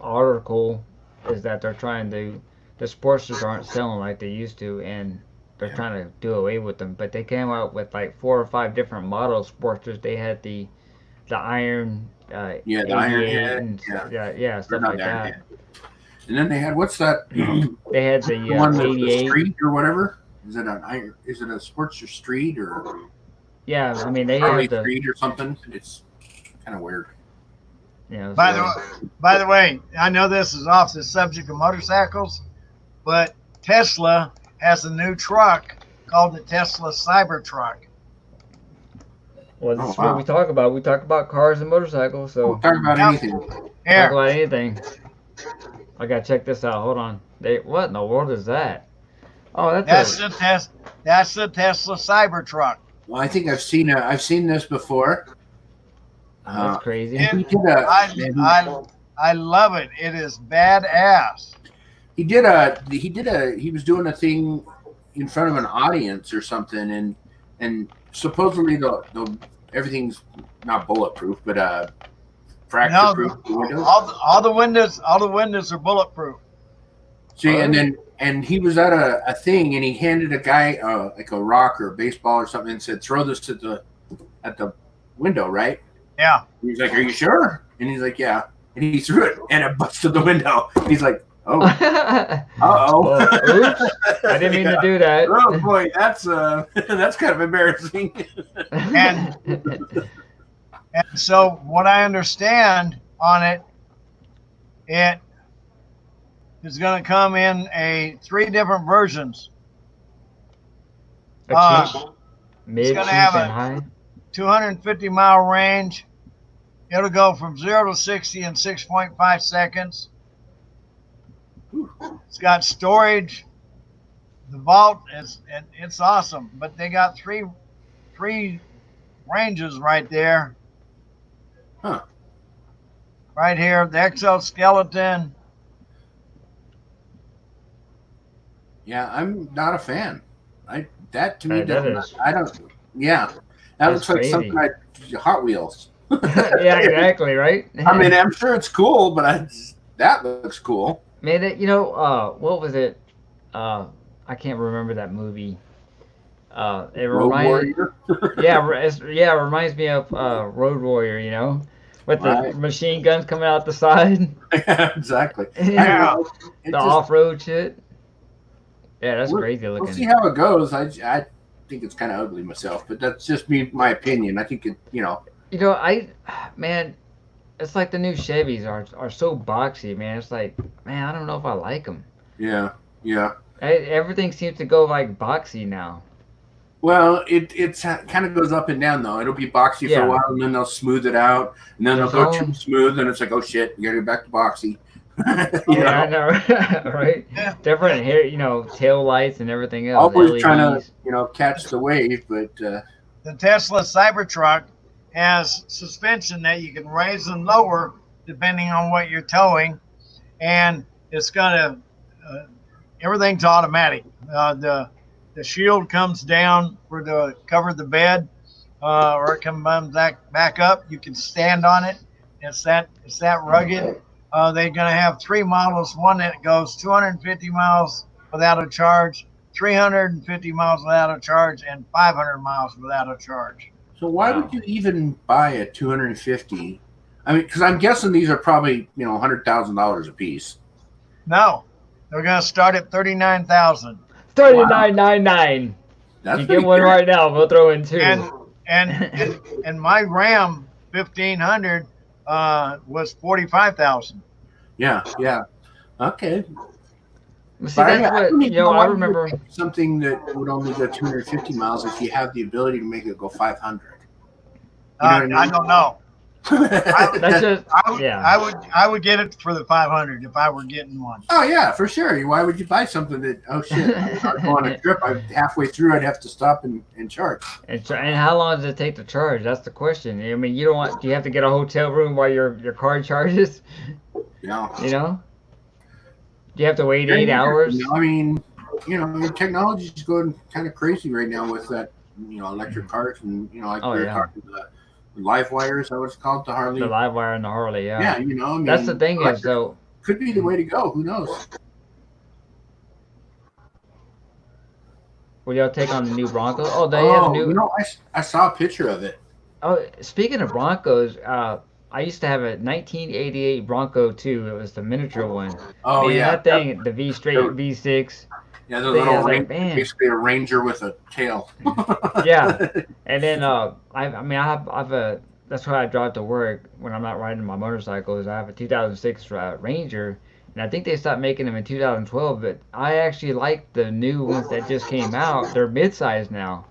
article is that they're trying to the Sportsters aren't selling like they used to, and they're yeah, trying to do away with them. But they came out with like 4 or 5 different model Sportsters. They had the iron yeah, the Iron 88 Head, and yeah, yeah, or stuff not like the Iron that. Head. And then they had what's that? They had The the one that's the 88. Street or whatever. Is it an iron? Is it a Sportster Street or Yeah, I mean they Harley had the Street or something? It's kind of weird. By so the way, I know this is off the subject of motorcycles, but Tesla has a new truck called the Tesla Cybertruck. well, Oh this is what wow! we talk about. We talk about cars and motorcycles, We'll so talk about Yep. anything. talk Here, about anything. I gotta check this out. Hold on. What in the world is that? Oh, that's the Tesla Cybertruck. Well, I think I've seen this before. that's crazy. It, He did a I love it. It is badass. he was doing a thing in front of an audience or something, and supposedly the everything's not bulletproof, but fracture No, proof windows. all the windows are bulletproof. See, and he was at a thing, and he handed a guy like a rock or a baseball or something, and said, "Throw this at the window, right?" Yeah. He's like, "Are you sure?" And he's like, "Yeah." and he threw it, and it busted the window. He's like, oh, Well, oops, I didn't mean to do that. Oh boy, that's kind of embarrassing. And so what I understand on it, it is going to come in 3 different versions. A cheap, mid, gonna cheap, have and a- high. 250-mile range. It'll go from 0 to 60 in 6.5 seconds. It's got storage. The vault it's awesome, but they got three ranges right there. Huh. Right here, the exoskeleton. Yeah, I'm not a fan. That to me That doesn't. is- I don't. Yeah, that That's looks like crazy. something like Hot Wheels. Yeah, exactly, right? I mean, I'm sure it's cool, but that looks cool. Man, what was it? I can't remember that movie. It Road reminds, Warrior. it reminds me of Road Warrior, with the Right. machine guns coming out the side, Exactly. Yeah. I don't know. It the just- off-road shit. Yeah, that's We'll- crazy We'll looking. see how it goes. I think it's kind of ugly myself, but that's just my opinion. I think it. Man, it's like the new Chevys are so boxy, man. It's like, man, I don't know if I like them. Yeah. Everything seems to go like boxy now. Well, it's kind of goes up and down though. It'll be boxy for Yeah. a while, and then they'll smooth it out, and then they'll go There's too smooth, and it's like, oh shit, you gotta go back to boxy. You Yeah, I know? know, right? Yeah. Different hair, tail lights and everything else. Always trying to LEDs. catch the wave, but The Tesla Cybertruck has suspension that you can raise and lower depending on what you're towing, and it's got everything's automatic. The shield comes down for the cover the bed, or it comes back up. You can stand on it. It's that rugged. They're gonna have 3 models. One that goes 250 miles without a charge, 350 miles without a charge, and 500 miles without a charge. so why Wow. would you even buy a 250? I mean, because I'm guessing these are probably $100,000 a piece. No, they're gonna start at 39,000. $39.99. That's You pretty get one good. right now. We'll throw in 2. And my Ram 1500 was 45,000. Yeah. Okay. See, But that's I what don't even know I why you remember. would pick something that would only go 250 miles if you have the ability to make it go 500. You know what I mean? I don't know. That's just I would get it for the 500 if I were getting one. Oh yeah, for sure. Why would you buy something that? Oh shit! I'm on a trip. Halfway through, I'd have to stop and charge. And how long does it take to charge? That's the question. I mean, you don't want. Do you have to get a hotel room while your car charges? Yeah. Do you have to wait 8 hours? I mean, your technology is going kind of crazy right now with that. Electric cars and like Oh, we were yeah. talking about the live wire. Is that what it's called? The Harley. The live wire and the Harley, yeah. Yeah. I mean, That's the thing is electric though. could be the way to go. Who knows? Will y'all take on the new Bronco? Oh, they have a new. I saw a picture of it. Oh, speaking of Broncos, I used to have a 1988 Bronco too. It was the miniature one. Oh Man, yeah. that thing, the V6. Yeah, the thing, I little was like, ranger, man. basically a ranger with a tail. Yeah. And then that's why I drive to work when I'm not riding my motorcycles. I have a 2006 Ranger, and I think they stopped making them in 2012. But I actually like the new ones that just came out. They're mid-size now.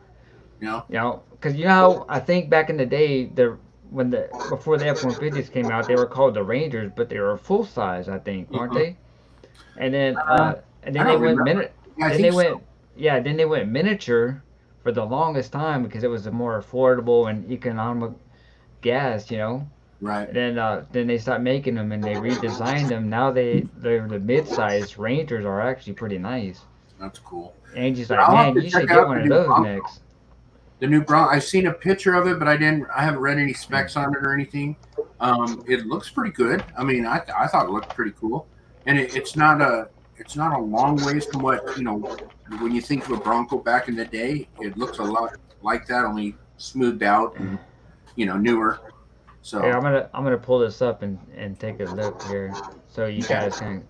Because how I think back in the day, before the F-150s came out, they were called the Rangers, but they were full size, I think, weren't they? And then they don't went remember. Yeah, I then think they went then they went miniature for the longest time because it was a more affordable and economic gas, Right. And then they stopped making them and they redesigned them. Now they're the mid-size Rangers are actually pretty nice. That's cool. Angie's I'll like, have man, to you check should get out one the of new those Bronco. next. The new Bronco. I've seen a picture of it, but I haven't read any specs on it or anything. It looks pretty good. I mean, I thought it looked pretty cool, and it's not a long ways from what when you think of a Bronco back in the day. It looks a lot like that, only smoothed out and newer. So Here, I'm gonna pull this up and take a look here, so you guys can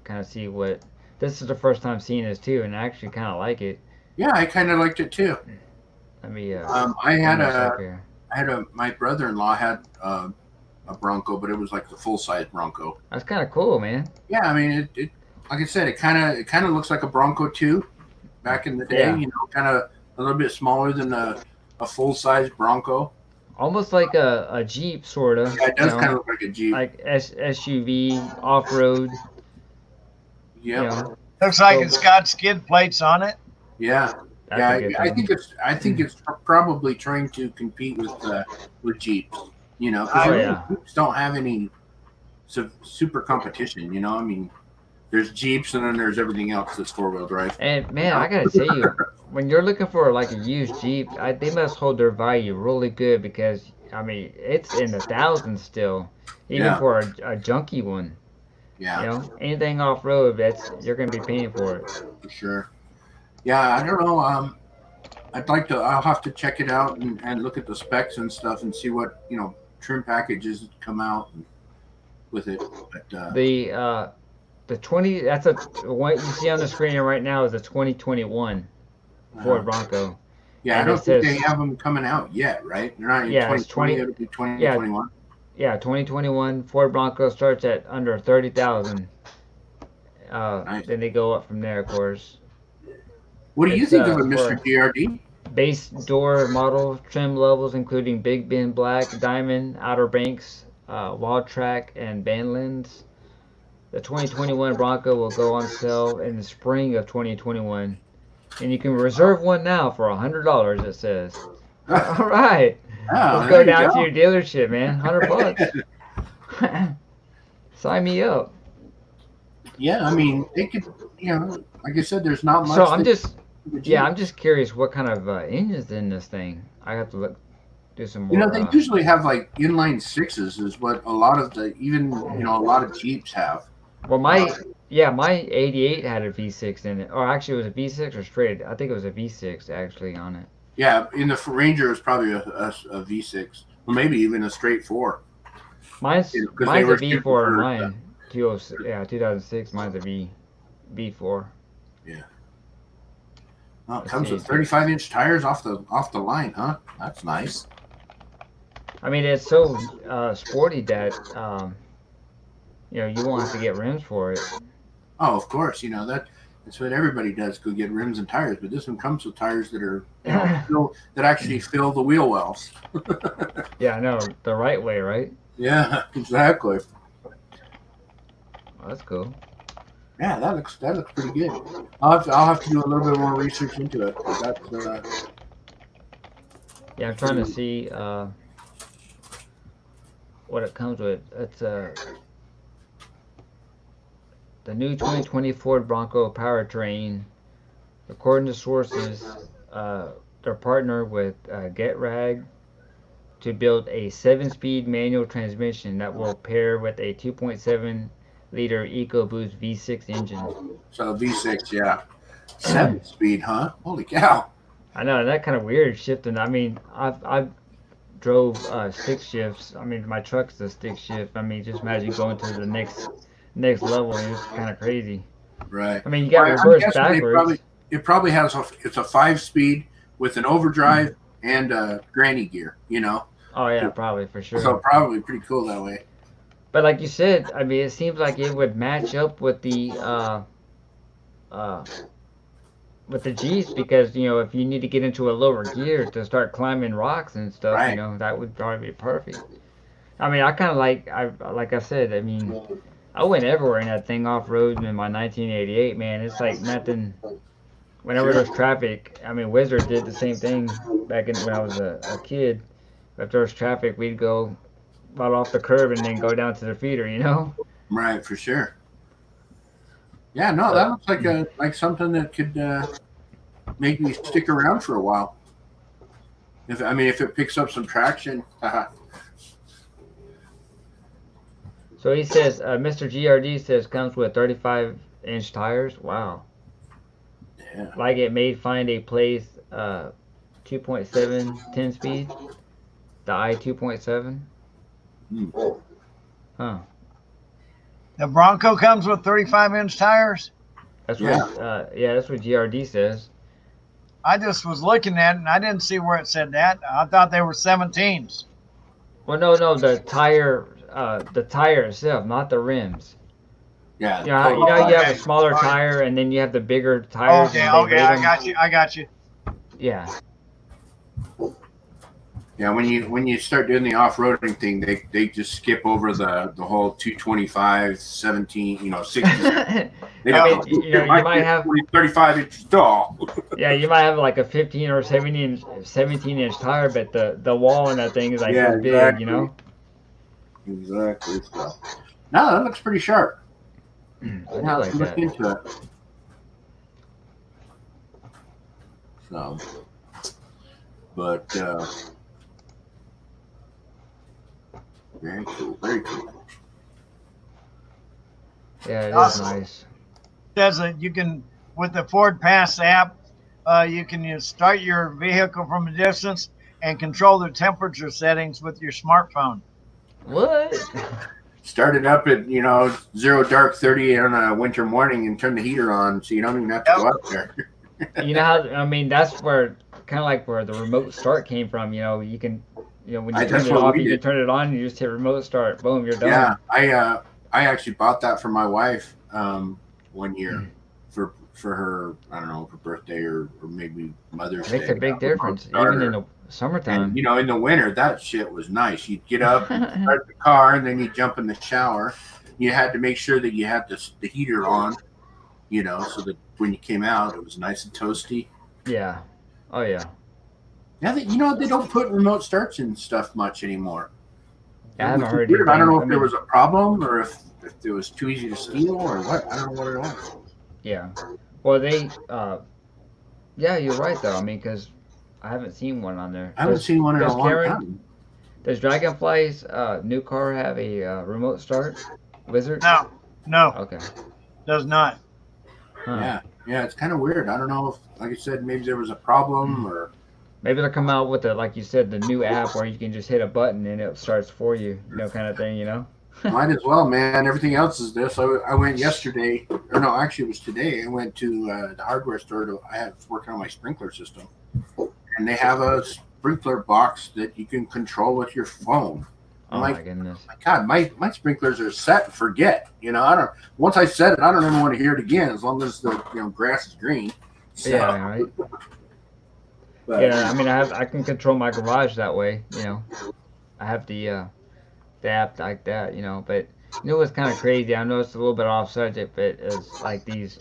kind of see what. This is the first time seeing this too, and I actually kind of like it. yeah, I kind of liked it too. Let me I had bring this up a here. my brother-in-law had a Bronco, but it was like the full-size Bronco. That's kind of cool, man. Yeah, I mean it like I said, it kind of looks like a Bronco too. Back in the day, Yeah. you know, kind of a little bit smaller than a full-size Bronco. Almost like a Jeep, sort of. Yeah, it does kind of look like a Jeep. Like SUV, off road. Yep. You know, Looks like So- it's got skid plates on it. Yeah. that's Yeah, a good I thing. think it's probably trying to compete with Jeeps. You know, because Oh, yeah. Jeeps don't have any super competition. You know, I mean, there's Jeeps and then there's everything else that's four-wheel drive. And man, I gotta tell you, when you're looking for like a used Jeep, they must hold their value really good because I mean it's in the thousands still, even Yeah. for a junky one. Yeah, You know, anything off road, that's you're gonna be paying for it. for sure. Yeah, I don't know. I'll have to check it out and look at the specs and stuff and see what trim packages come out with it. But The 20 that's what you see on the screen right now is a 2021 Ford Bronco. yeah, I and don't it think says- they have them coming out yet, right? They're not in Yeah, it's 2020. 20 It'll be 2021. Yeah, 2021 Ford Bronco starts at under 30,000. Nice. Then they go up from there, of course. What do you It's, think of a for- Mr. GRD? Base door model trim levels including Big Ben Black, Diamond, Outer Banks, Wall Track, and Bandlands. The 2021 Bronco will go on sale in the spring of 2021, and you can reserve one now for $100. It says. All right, Oh, let's there go you down go. to your dealership, man. $100. Sign me up. Yeah, I mean, they could, like I said, there's not much. So I'm just, that- yeah, I'm just curious what kind of engine's in this thing. I have to do some more. You know, they usually have like inline sixes, is what a lot of a lot of Jeeps have. Well, my 88 had a V6 in it, or actually it was a V6 or straight. I think it was a V6 actually on it. Yeah, in the Ranger, it was probably a V6, or maybe even a straight 4. Mine's Yeah, 'cause they mine's a were V4 shooting for, in mine. 2006. Mine's a V4. Oh, it Let's comes see. with 35-inch tires off the line, huh? That's nice. I mean, it's so sporty that you won't have to get rims for it. Oh, of course, that's what everybody does. Go get rims and tires, but this one comes with tires that are that actually fill the wheel wells. Yeah, I know, the right way, right? Yeah, exactly. Well, that's cool. Yeah, that looks pretty good. I'll have to do a little bit more research into it. That's Yeah, I'm trying to see what it comes with. It's the new 2020 Ford Bronco powertrain. According to sources, they're partnered with GetRag to build a 7-speed manual transmission that will pair with a 2.7-liter EcoBoost V6 engine. so V6, yeah, 7-speed, huh? Holy cow! I know that kind of weird shifting. I mean, I've drove stick shifts. I mean, my truck's a stick shift. I mean, just imagine going to the next level. And it's kind of crazy. Right. I mean, you got I'm reverse guessing backwards. it probably has it's a 5-speed with an overdrive and granny gear. Oh yeah, probably for sure. So probably pretty cool that way. But like you said, I mean, it seems like it would match up with the Jeeps because if you need to get into a lower gear to start climbing rocks and stuff, Right. that would probably be perfect. I mean, I kind of like I said, I mean, I went everywhere in that thing off road in my 1988. Man, it's like nothing. Whenever there's traffic, I mean, Wizard did the same thing back when I was a kid. If there was traffic, we'd go right off the curb and then go down to the feeder. Right, for sure. Yeah, no, that looks like something that could make me stick around for a while. If it picks up some traction. So he says, Mr. GRD says comes with 35-inch tires. Wow. Yeah. Like it may find a place 2.7 10-speed. The I 2.7. Huh. The Bronco comes with 35-inch tires. That's Yeah. what. Yeah, that's what GRD says. I just was looking at it and I didn't see where it said that. I thought they were 17s. Well, no, the tire itself, not the rims. Yeah. You know, totally. you have a Okay. smaller Okay. tire, and then you have the bigger tires. Okay, and they okay, rate I 'em. got you. I got you. Yeah. Yeah, when you start doing the off-roading thing, they just skip over the whole 225, 17, 60. They I don't, mean, you might have 35 inch tall. yeah, you might have like a 15 or 17-inch tire, but the wall in that thing is like Yeah, this big, exactly. you know. Exactly. So, no, that looks pretty sharp. I do Yeah, like let's look that. into it. So, but very cool, very cool. Yeah, it is Awesome. nice. Says that you can, with the Ford Pass app, you can start your vehicle from a distance and control the temperature settings with your smartphone. What? Start it up at 0 dark 30 on a winter morning and turn the heater on, so you don't even have to go out there. You know how? I mean, that's where kind of like where the remote start came from. You know, you can, when you turn That's it what off, we you can did. turn it on. And you just hit remote start. Boom, you're done. Yeah, I actually bought that for my wife 1 year for her, I don't know, for birthday or maybe Mother's Makes Day. a big difference, Starter. even in the summertime. And in the winter, that shit was nice. You'd get up, you'd start the car, and then you jump in the shower. You had to make sure that you had the heater on, so that when you came out, it was nice and toasty. Yeah. Oh yeah. Now that they don't put remote starts in stuff much anymore. I haven't heard Weird. I don't know anything. if there was a problem or if it was too easy to steal or what. I don't know what it was. Yeah. Well, yeah, you're right though. I mean, because I haven't seen one on there. I haven't seen one in a does long Karen, time. Does Dragonfly's new car have a remote start wizard? No, Okay. does not. Huh. Yeah, it's kind of weird. I don't know if, like I said, maybe there was a problem or. Maybe they'll come out with like you said, the new app where you can just hit a button and it starts for you, kind of thing, Might as well, man. Everything else is this. I went yesterday, or no, actually it was today. I went to the hardware store. I was working on my sprinkler system, and they have a sprinkler box that you can control with your phone. Oh my goodness! My God, my sprinklers are set and forget. I don't. Once I set it, I don't ever want to hear it again. As long as the grass is green. So, Yeah, right. But, yeah, I mean, I can control my garage that way. I have the app like that. But what's kind of crazy? I know it's a little bit off subject, but it's like these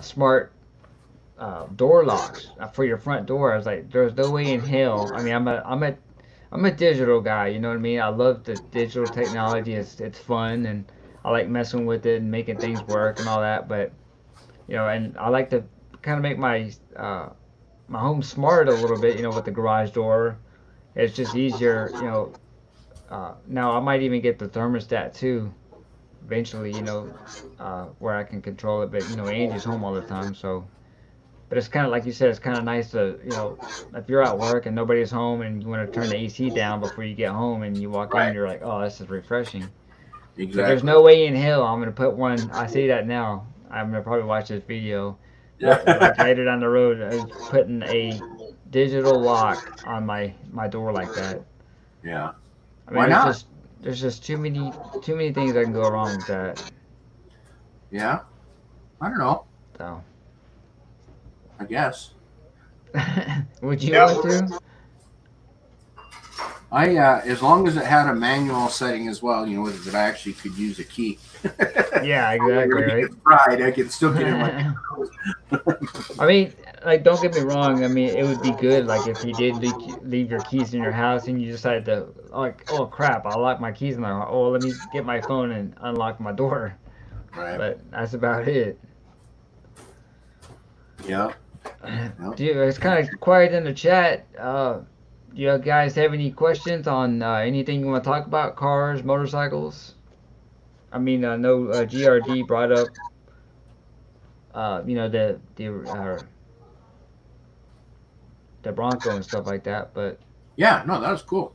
smart door locks for your front door. I was like, there's no way in hell. I mean, I'm a digital guy. You know what I mean? I love the digital technology. It's fun, and I like messing with it and making things work and all that. But and I like to kind of make my my home smart a little bit. With the garage door, it's just easier. Now I might even get the thermostat too, eventually. Where I can control it. But Angie's home all the time, so. But it's kind of like you said. It's kind of nice to if you're at work and nobody's home and you want to turn the AC down before you get home and you walk in, you're like, oh, this is refreshing. Exactly. But there's no way in hell I'm gonna put one. I say that now. I'm gonna probably watch this video. Like later down the road, putting a digital lock on my door like that. Yeah. I mean, Why not? There's just too many things that can go wrong with that. Yeah. I don't know. So. I guess. Would you want to? As long as it had a manual setting as well, that I actually could use a key. Yeah, exactly, right? Right, I could still get in my. I mean, like, don't get me wrong. I mean, it would be good, like, if you did leave your keys in your house and you decided to, like, oh crap, I locked my keys in there. Oh, let me get my phone and unlock my door. Right. But that's about it. Yeah. Dude, it's kind of quiet in the chat. You guys have any questions on anything you want to talk about? Cars, motorcycles? I mean, I know GRD brought up, the Bronco and stuff like that, but Yeah, no, that was cool.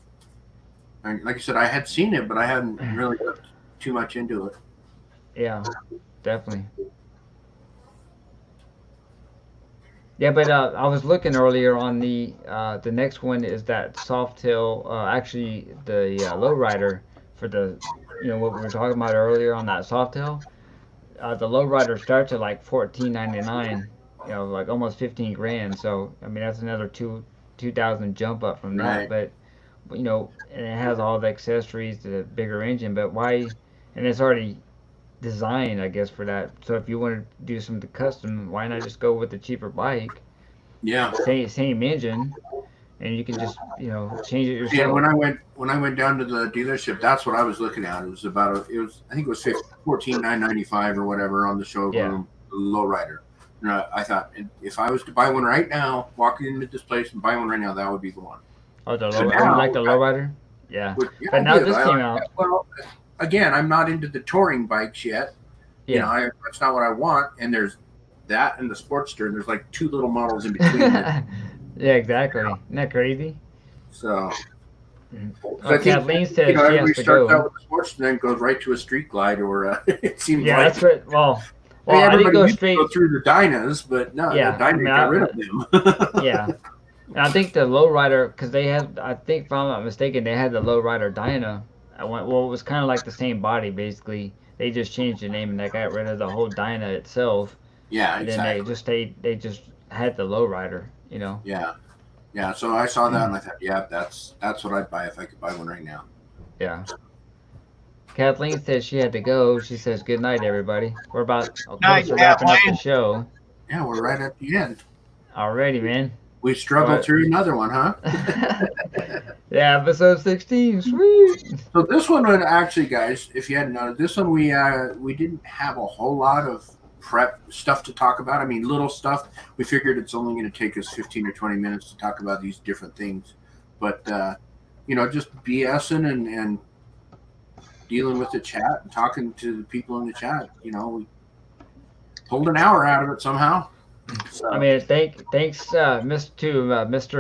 And like I said, I had seen it, but I hadn't really looked too much into it. Yeah, definitely. Yeah, but I was looking earlier on the next one is that Softail, actually the lowrider for the what we were talking about earlier on that Softail. The lowrider starts at like 14.99, like almost 15 grand. So I mean that's another 2,000 jump up from that. Right. But and it has all the accessories, the bigger engine. But why? And it's already designed, I guess, for that. So if you want to do something custom, why not just go with the cheaper bike? Yeah. Same engine, and you can just change it Yeah, yourself. when I went down to the dealership, that's what I was looking at. It was I think it was 14,995 or whatever on the showroom lowrider. And I thought if I was to buy one right now, walk into this place and buy one right now, that would be the one. Oh, the So low. now, You like the lowrider? Yeah. Yeah, But I now did. this I came like out. that. Well, again, I'm not into the touring bikes yet. Yeah. That's not what I want. And there's that and the Sportster, and there's like two little models in between. Yeah, exactly. Isn't that crazy? So Oh, I think Kathleen says she everybody has to starts go. out with the Sportster, and then goes right to a Street Glide, or it seems Yeah, like. that's what. Well, Hey, I didn't everybody go used to straight. go through the Dynas, but no, Yeah, the Dyna got rid of them. Yeah, and I think the lowrider, because they had, I think if I'm not mistaken, they had the lowrider Dyna. Well, it was kind of like the same body basically. They just changed the name and they got rid of the whole Dyna itself. Yeah, And then exactly. they just had the lowrider. Yeah, yeah. So I saw that and I thought, yeah, that's what I'd buy if I could buy one right now. Yeah. Kathleen says she had to go. She says good night, everybody. We're about close to wrapping up the show. Yeah, we're right at the end. Alrighty, man. We struggled through another one, huh? Yeah, episode 16. Sweet. So this one would actually, guys, if you hadn't noticed, this one we didn't have a whole lot of prep stuff to talk about. I mean, little stuff. We figured it's only going to take us 15 or 20 minutes to talk about these different things, but just BSing and dealing with the chat and talking to the people in the chat. We pulled an hour out of it somehow. So, I mean, thanks, Mr.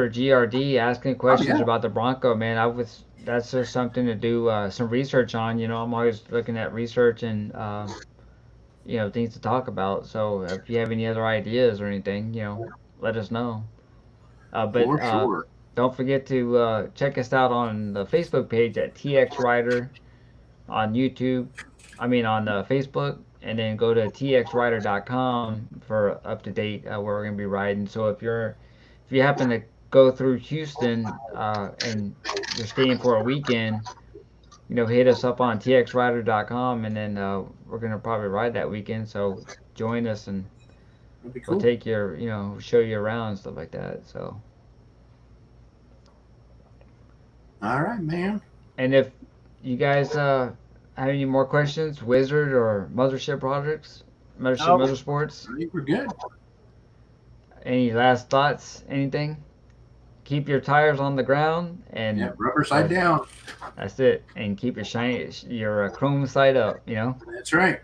GRD asking questions about the Bronco, man. That's just something to do some research on. I'm always looking at research and things to talk about. So if you have any other ideas or anything, let us know. For sure. Don't forget to check us out on the Facebook page at TX Rider, on YouTube. I mean on Facebook. And then go to txrider.com for up to date where we're gonna be riding. So if you happen to go through Houston and you're staying for a weekend, hit us up on txrider.com, and then we're gonna probably ride that weekend. So join us and we'll take your show you around and stuff like that. So. All right, man. And if you guys have any more questions, Wizard or Mothership Projects, Motorsports? I think we're good. Any last thoughts? Anything? Keep your tires on the ground and rubber side down. That's it. And keep your chrome side up. That's right.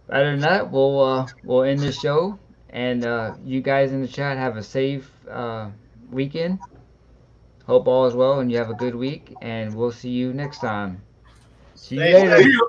Other than that, we'll end the show. And you guys in the chat have a safe weekend. Hope all is well and you have a good week. And we'll see you next time. See you later.